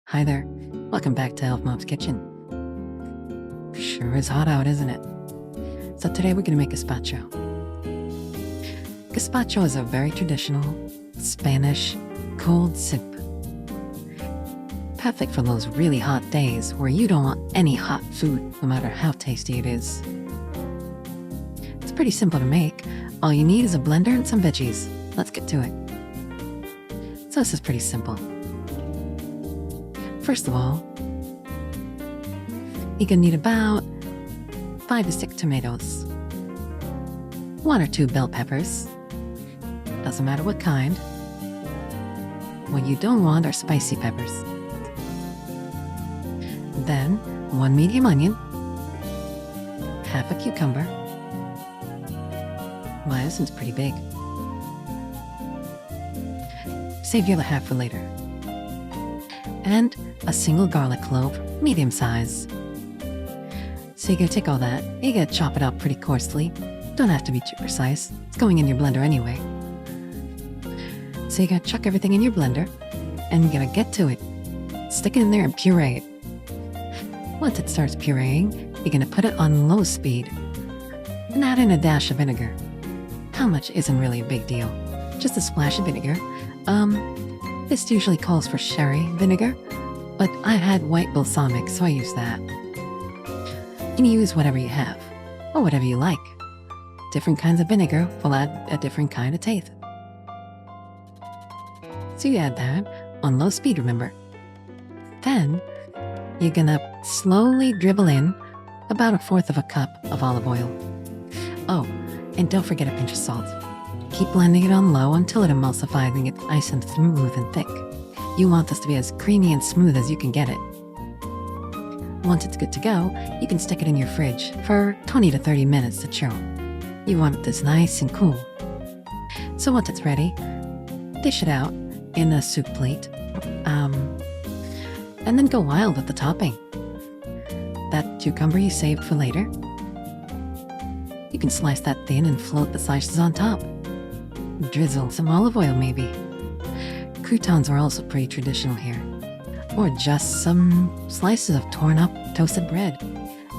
Hi there. Welcome back to Elf Mom's Kitchen. Sure is hot out, isn't it? So today we're going to make gazpacho. Gazpacho is a very traditional Spanish cold soup. Perfect for those really hot days where you don't want any hot food, no matter how tasty it is. It's pretty simple to make. All you need is a blender and some veggies. Let's get to it. So this is pretty simple. First of all, you're gonna need about 5 to 6 tomatoes, 1 or 2 bell peppers, doesn't matter what kind. What you don't want are spicy peppers. Then 1 medium onion, half a cucumber. Wow, this one's pretty big. Save the other half for later. And a single garlic clove, medium size. So you're gonna take all that, you're gonna chop it up pretty coarsely. Don't have to be too precise, it's going in your blender anyway. So you're gonna chuck everything in your blender, and you're gonna get to it. Stick it in there and puree it. Once it starts pureeing, you're gonna put it on low speed, and add in a dash of vinegar. How much isn't really a big deal, just a splash of vinegar. This usually calls for sherry vinegar, but I had white balsamic, so I use that. You can use whatever you have, or whatever you like. Different kinds of vinegar will add a different kind of taste. So you add that on low speed, remember. Then you're gonna slowly dribble in about 1/4 of a cup of olive oil. Oh, and don't forget a pinch of salt. Keep blending it on low until it emulsifies and gets nice and smooth and thick. You want this to be as creamy and smooth as you can get it. Once it's good to go, you can stick it in your fridge for 20 to 30 minutes to chill. You want this nice and cool. So once it's ready, dish it out in a soup plate, and then go wild with the topping. That cucumber you saved for later, you can slice that thin and float the slices on top. Drizzle some olive oil maybe. Croutons are also pretty traditional here. Or just some slices of torn up toasted bread.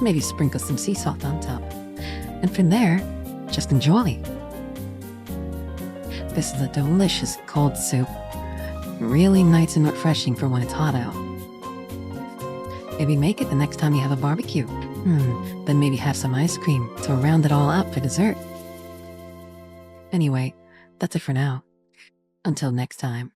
Maybe sprinkle some sea salt on top. And from there, just enjoy. This is a delicious cold soup. Really nice and refreshing for when it's hot out. Maybe make it the next time you have a barbecue. Then maybe have some ice cream to round it all up for dessert. Anyway, that's it for now. Until next time.